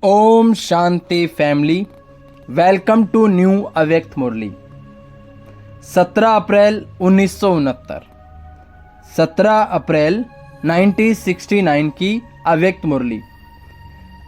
ओम शांति family, welcome to new अव्यक्त मुरली। 17 अप्रैल 1969, 17 अप्रैल 1969 की अव्यक्त मुरली।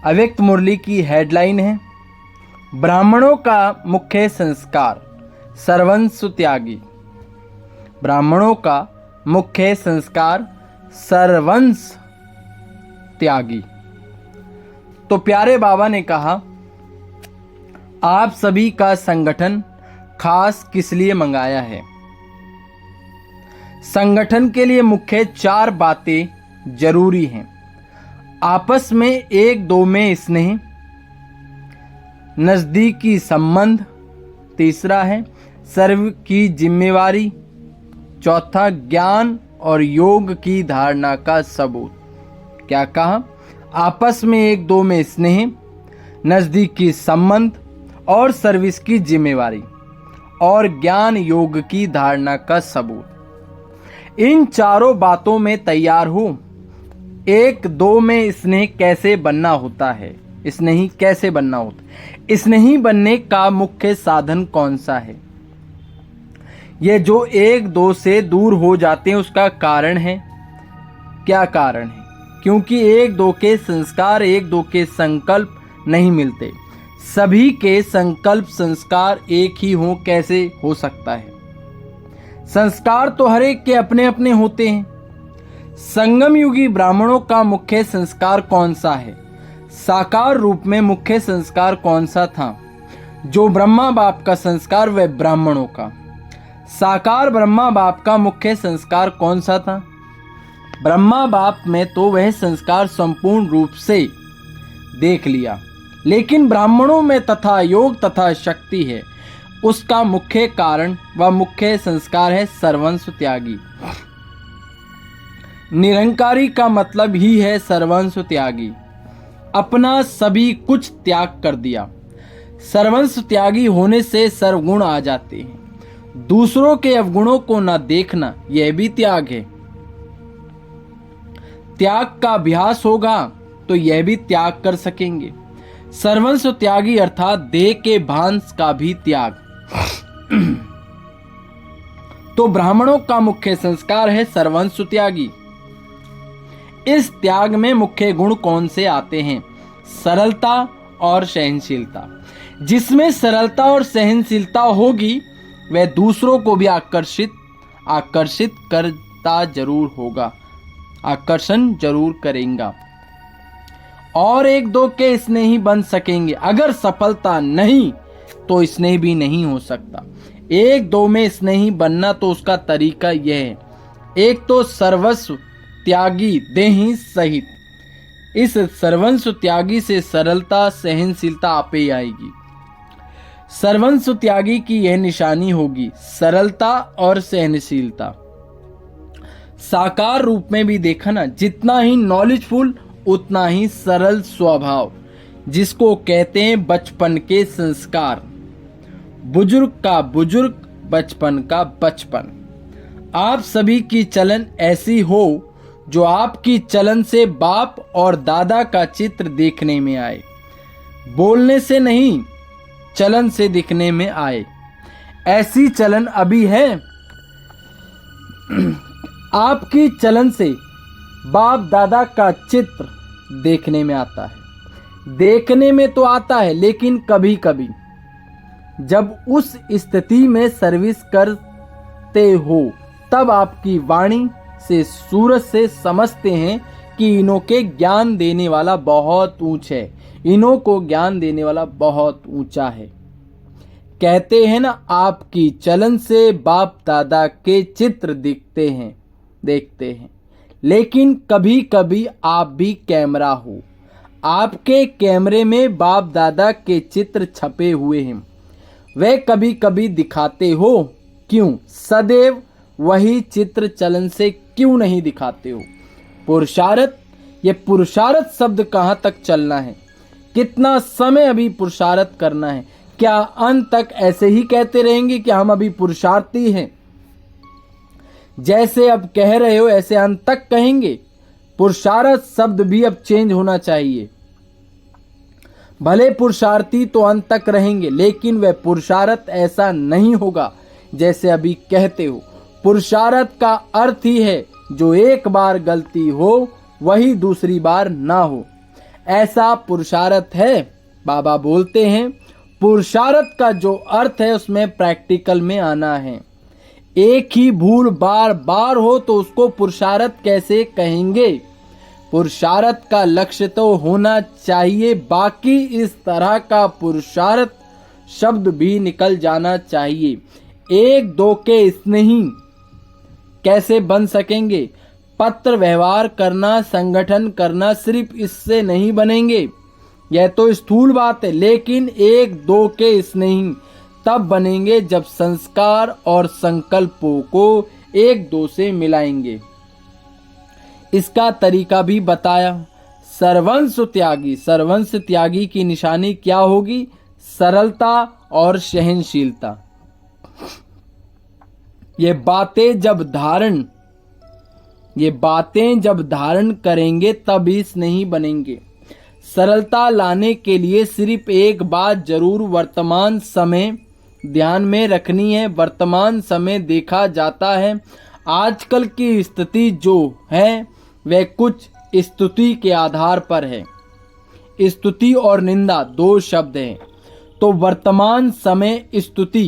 अव्यक्त मुरली की हेडलाइन है, ब्राह्मणों का मुख्य संस्कार सर्वंस त्यागी। ब्राह्मणों का मुख्य संस्कार सर्वंस त्यागी। तो प्यारे बाबा ने कहा, आप सभी का संगठन खास किस लिए मंगाया है। संगठन के लिए मुख्य 4 बातें जरूरी हैं। आपस में एक दो में स्नेह, नजदीकी संबंध, तीसरा है सर्व की जिम्मेवारी, चौथा ज्ञान और योग की धारणा का सबूत। क्या कहा? आपस में एक दो में स्नेह, नजदीकी संबंध और सर्विस की जिम्मेवारी और ज्ञान योग की धारणा का सबूत। इन चारों बातों में तैयार हो। एक दो में स्नेह कैसे बनना होता है? स्नेही कैसे बनना होता है? स्नेही बनने का मुख्य साधन कौन सा है? ये जो एक दो से दूर हो जाते हैं उसका कारण है। क्या कारण है? क्योंकि एक दो के संस्कार, एक दो के संकल्प नहीं मिलते। सभी के संकल्प संस्कार एक ही हो, कैसे हो सकता है? संस्कार तो हर एक के अपने अपने होते हैं। संगम युगी ब्राह्मणों का मुख्य संस्कार कौन सा है? साकार रूप में मुख्य संस्कार कौन सा था? जो ब्रह्मा बाप का संस्कार वह ब्राह्मणों का। साकार ब्रह्मा बाप का मुख्य संस्कार कौन सा था? ब्रह्मा बाप में तो वह संस्कार संपूर्ण रूप से देख लिया, लेकिन ब्राह्मणों में तथा योग तथा शक्ति है। उसका मुख्य कारण व मुख्य संस्कार है सर्वंस त्यागी। निरंकारी का मतलब ही है सर्वंस त्यागी। अपना सभी कुछ त्याग कर दिया। सर्वंस त्यागी होने से सर्वगुण आ जाते हैं। दूसरों के अवगुणों को न देखना, यह भी त्याग है। त्याग का अभ्यास होगा तो यह भी त्याग कर सकेंगे। सर्वंस त्यागी अर्थात देह के भांस का भी त्याग। तो ब्राह्मणों का मुख्य संस्कार है सर्वंस त्यागी। इस त्याग में मुख्य गुण कौन से आते हैं? सरलता और सहनशीलता। जिसमें सरलता और सहनशीलता होगी वह दूसरों को भी आकर्षित करता जरूर होगा, आकर्षण जरूर करेगा। और एक दो के स्नेही बन सकेंगे। अगर सफलता नहीं तो स्नेह भी नहीं हो सकता। एक दो में स्नेही बनना तो उसका तरीका यह है, एक तो सर्वस्व त्यागी देही सहित। इस सर्वंस त्यागी से सरलता सहनशीलता आपे ही आएगी। सर्वंस त्यागी की यह निशानी होगी, सरलता और सहनशीलता। साकार रूप में भी देखा ना, जितना ही नॉलेजफुल उतना ही सरल स्वभाव, जिसको कहते हैं बचपन के संस्कार। बुजुर्ग का बुजुर्ग, बचपन का बचपन। आप सभी की चलन ऐसी हो जो आपकी चलन से बाप और दादा का चित्र देखने में आए। बोलने से नहीं, चलन से दिखने में आए। ऐसी चलन अभी है। आपकी चलन से बाप दादा का चित्र देखने में आता है। देखने में तो आता है, लेकिन कभी कभी जब उस स्थिति में सर्विस करते हो तब आपकी वाणी से सूरज से समझते हैं कि इन्हों के ज्ञान देने वाला बहुत ऊंचा है, इन्हों को ज्ञान देने वाला बहुत ऊंचा है। कहते हैं ना, आपकी चलन से बाप दादा के चित्र देखते हैं। लेकिन कभी कभी आप भी कैमरा हो, आपके कैमरे में बाप दादा के चित्र छपे हुए हैं। वे कभी कभी दिखाते हो, क्यों? सदैव वही चित्र चलन से क्यों नहीं दिखाते हो? पुरुषार्थ, ये पुरुषार्थ शब्द कहाँ तक चलना है? कितना समय अभी पुरुषार्थ करना है? क्या अंत तक ऐसे ही कहते रहेंगे कि हम अभी पुरुषार्थी हैं? जैसे अब कह रहे हो ऐसे अंत तक कहेंगे? पुरुषार्थ शब्द भी अब चेंज होना चाहिए। भले पुरुषार्थी तो अंत तक रहेंगे, लेकिन वह पुरुषार्थ ऐसा नहीं होगा जैसे अभी कहते हो। पुरुषार्थ का अर्थ ही है जो एक बार गलती हो वही दूसरी बार ना हो, ऐसा पुरुषार्थ है। बाबा बोलते हैं पुरुषार्थ का जो अर्थ है उसमें प्रैक्टिकल में आना है। एक ही भूल बार बार हो तो उसको पुरुषार्थ कैसे कहेंगे? पुरुषार्थ का लक्ष्य तो होना चाहिए, बाकी इस तरह का पुरुषार्थ शब्द भी निकल जाना चाहिए। एक दो के स्नेही कैसे बन सकेंगे? पत्र व्यवहार करना, संगठन करना, सिर्फ इससे नहीं बनेंगे। यह तो स्थूल बात है, लेकिन एक दो के स्नेही तब बनेंगे जब संस्कार और संकल्पों को एक दो से मिलाएंगे। इसका तरीका भी बताया। सर्वंश त्यागी, सर्वंश त्यागी की निशानी क्या होगी? सरलता और सहनशीलता। ये बातें जब धारण करेंगे तब इस नहीं बनेंगे। सरलता लाने के लिए सिर्फ एक बात जरूर वर्तमान समय ध्यान में रखनी है। वर्तमान समय देखा जाता है आजकल की स्थिति जो है वह कुछ स्तुति के आधार पर है। स्तुति और निंदा दो शब्द हैं, तो वर्तमान समय स्तुति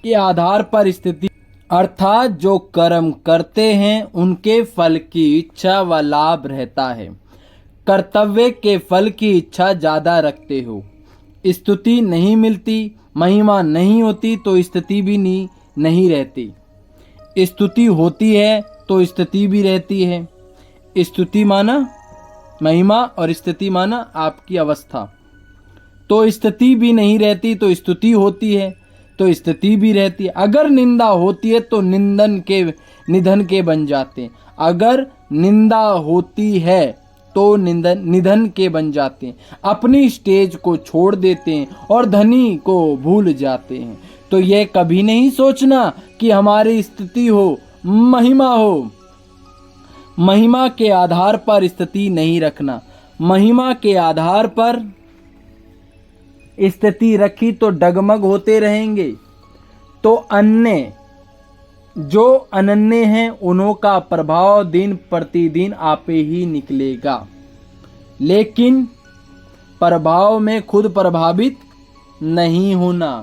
के आधार पर स्थिति अर्थात जो कर्म करते हैं उनके फल की इच्छा व लाभ रहता है। कर्तव्य के फल की इच्छा ज्यादा रखते हो, स्तुति नहीं मिलती, महिमा नहीं होती तो स्थिति भी नहीं रहती। स्तुति होती है तो स्थिति भी रहती है। स्तुति माना महिमा और स्थिति माना आपकी अवस्था। तो स्थिति भी नहीं रहती तो स्तुति होती है तो स्थिति भी रहती है। अगर निंदा होती है तो निधन के बन जाते हैं। अगर निंदा होती है तो निधन के बन जाते हैं। अपनी स्टेज को छोड़ देते हैं और धनी को भूल जाते हैं। तो यह कभी नहीं सोचना कि हमारी स्थिति हो, महिमा हो। महिमा के आधार पर स्थिति नहीं रखना। महिमा के आधार पर स्थिति रखी तो डगमग होते रहेंगे। तो अन्य जो अनन्य हैं उन्हों का प्रभाव दिन प्रतिदिन आपे ही निकलेगा, लेकिन प्रभाव में खुद प्रभावित नहीं होना।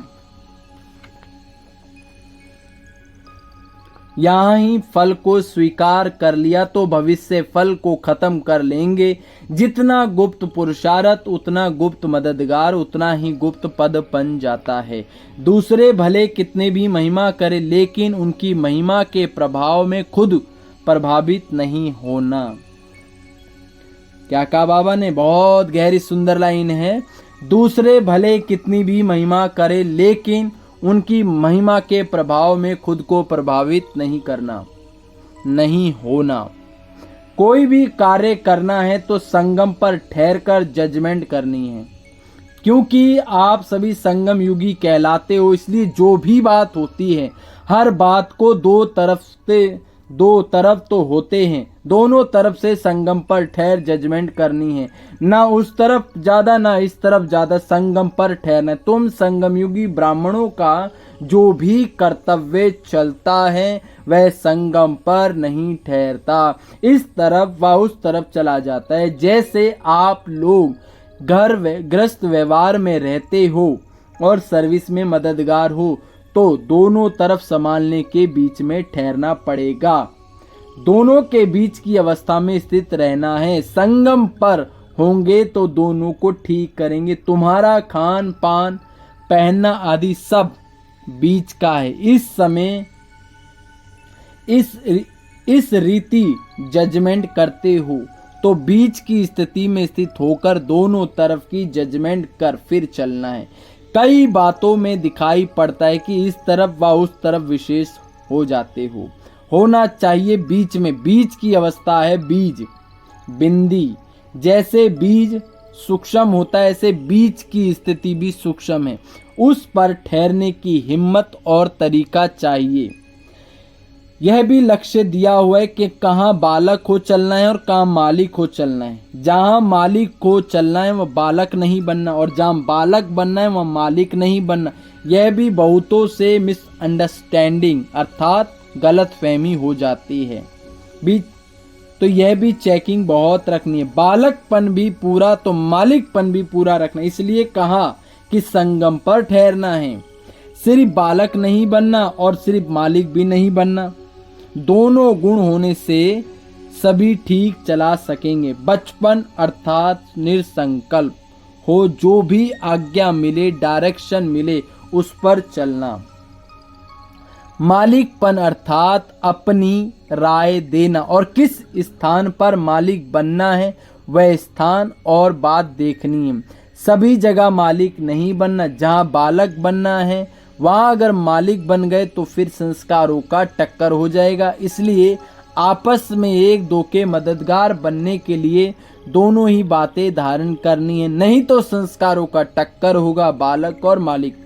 यहाँ ही फल को स्वीकार कर लिया तो भविष्य फल को खत्म कर लेंगे। जितना गुप्त पुरुषार्थ उतना गुप्त मददगार, उतना ही गुप्त पद बन जाता है। दूसरे भले कितने भी महिमा करें, लेकिन उनकी महिमा के प्रभाव में खुद प्रभावित नहीं होना। क्या कहा बाबा ने? बहुत गहरी सुंदर लाइन है। दूसरे भले कितनी भी महिमा करें, लेकिन उनकी महिमा के प्रभाव में खुद को प्रभावित नहीं करना, नहीं होना। कोई भी कार्य करना है तो संगम पर ठहरकर जजमेंट करनी है, क्योंकि आप सभी संगम युगी कहलाते हो। इसलिए जो भी बात होती है, हर बात को दो तरफ तो होते हैं, दोनों तरफ से संगम पर ठहर जजमेंट करनी है। ना उस तरफ ज्यादा ना इस तरफ ज्यादा, संगम पर ठहरना। तुम संगम युगी ब्राह्मणों का जो भी कर्तव्य चलता है वह संगम पर नहीं ठहरता, इस तरफ व उस तरफ चला जाता है। जैसे आप लोग गृहस्थ व्यवहार में रहते हो और सर्विस में मददगार हो, तो दोनों तरफ संभालने के बीच में ठहरना पड़ेगा। दोनों के बीच की अवस्था में स्थित रहना है। संगम पर होंगे तो दोनों को ठीक करेंगे। तुम्हारा खान पान, पहनना आदि सब बीच का है। इस समय इस रीति जजमेंट करते हो तो बीच की स्थिति में स्थित होकर दोनों तरफ की जजमेंट कर फिर चलना है। कई बातों में दिखाई पड़ता है कि इस तरफ व उस तरफ विशेष हो जाते हो। होना चाहिए बीच में। बीज की अवस्था है बीज, बिंदी। जैसे बीज सूक्ष्म होता है, ऐसे बीज की स्थिति भी सूक्ष्म है। उस पर ठहरने की हिम्मत और तरीका चाहिए। यह भी लक्ष्य दिया हुआ है कि कहाँ बालक को चलना है और कहाँ मालिक को चलना है। जहाँ मालिक को चलना है वह बालक नहीं बनना, और जहाँ बालक बनना है वह मालिक नहीं बनना। यह भी बहुतों से मिसअंडरस्टैंडिंग अर्थात गलतफहमी हो जाती है भी। तो यह भी चेकिंग बहुत रखनी है। बालकपन भी पूरा तो मालिकपन भी पूरा रखना। इसलिए कहा कि संगम पर ठहरना है। सिर्फ बालक नहीं बनना और सिर्फ मालिक भी नहीं बनना। दोनों गुण होने से सभी ठीक चला सकेंगे। बचपन अर्थात निसंकल्प हो, जो भी आज्ञा मिले, डायरेक्शन मिले, उस पर चलना। मालिकपन अर्थात अपनी राय देना और किस स्थान पर मालिक बनना है वह स्थान और बात देखनी है। सभी जगह मालिक नहीं बनना। जहाँ बालक बनना है वहाँ अगर मालिक बन गए तो फिर संस्कारों का टक्कर हो जाएगा। इसलिए आपस में एक दो के मददगार बनने के लिए दोनों ही बातें धारण करनी है, नहीं तो संस्कारों का टक्कर होगा बालक और मालिक।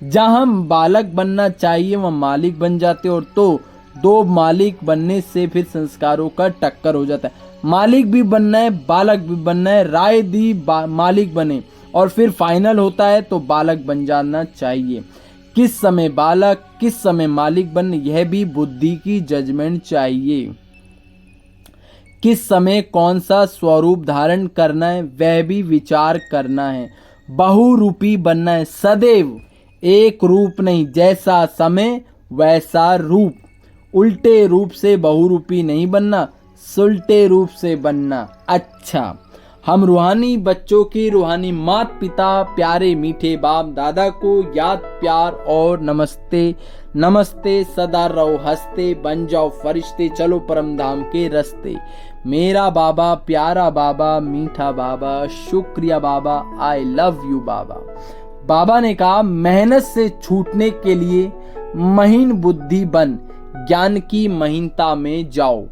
जहाँ हम बालक बनना चाहिए वह मालिक बन जाते, और तो दो मालिक बनने से फिर संस्कारों का टक्कर हो जाता है। मालिक भी बनना है, बालक भी बनना है, राय दी मालिक बने और फिर फाइनल होता है तो बालक बन जाना चाहिए। किस समय बालक किस समय मालिक बनने, यह भी बुद्धि की जजमेंट चाहिए। किस समय कौन सा स्वरूप धारण करना है वह भी विचार करना है। बहुरूपी बनना है, सदैव एक रूप नहीं। जैसा समय वैसा रूप। उल्टे रूप से बहुरूपी नहीं बनना, सुलटे रूप से बनना। अच्छा, हम रूहानी बच्चों की रूहानी माता पिता प्यारे मीठे बाप दादा को याद प्यार और नमस्ते। नमस्ते, सदा रहो हंसते, बन जाओ फरिश्ते, चलो परम धाम के रस्ते। मेरा बाबा, प्यारा बाबा, मीठा बाबा, शुक्रिया बाबा, आई लव यू बाबा। बाबा ने कहा, मेहनत से छूटने के लिए महीन बुद्धि बन, ज्ञान की महीनता में जाओ।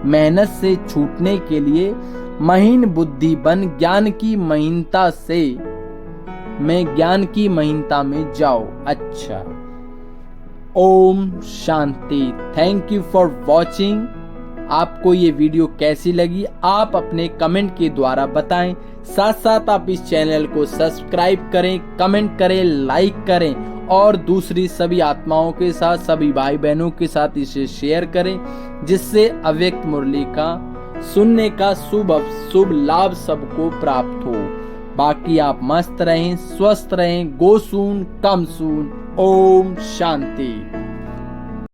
मेहनत से छूटने के लिए महीन बुद्धि बन, ज्ञान की महीनता से मैं ज्ञान की महीनता में जाओ। अच्छा, ओम शांति। Thank you for watching. आपको ये वीडियो कैसी लगी आप अपने कमेंट के द्वारा बताएं। साथ साथ आप इस चैनल को सब्सक्राइब करें, कमेंट करें, लाइक करें और दूसरी सभी आत्माओं के साथ, सभी भाई बहनों के साथ इसे शेयर करें, जिससे अव्यक्त मुरली का सुनने का शुभ लाभ सबको प्राप्त हो। बाकी आप मस्त रहें, स्वस्थ रहें, गो सून कम सून। ओम शांति।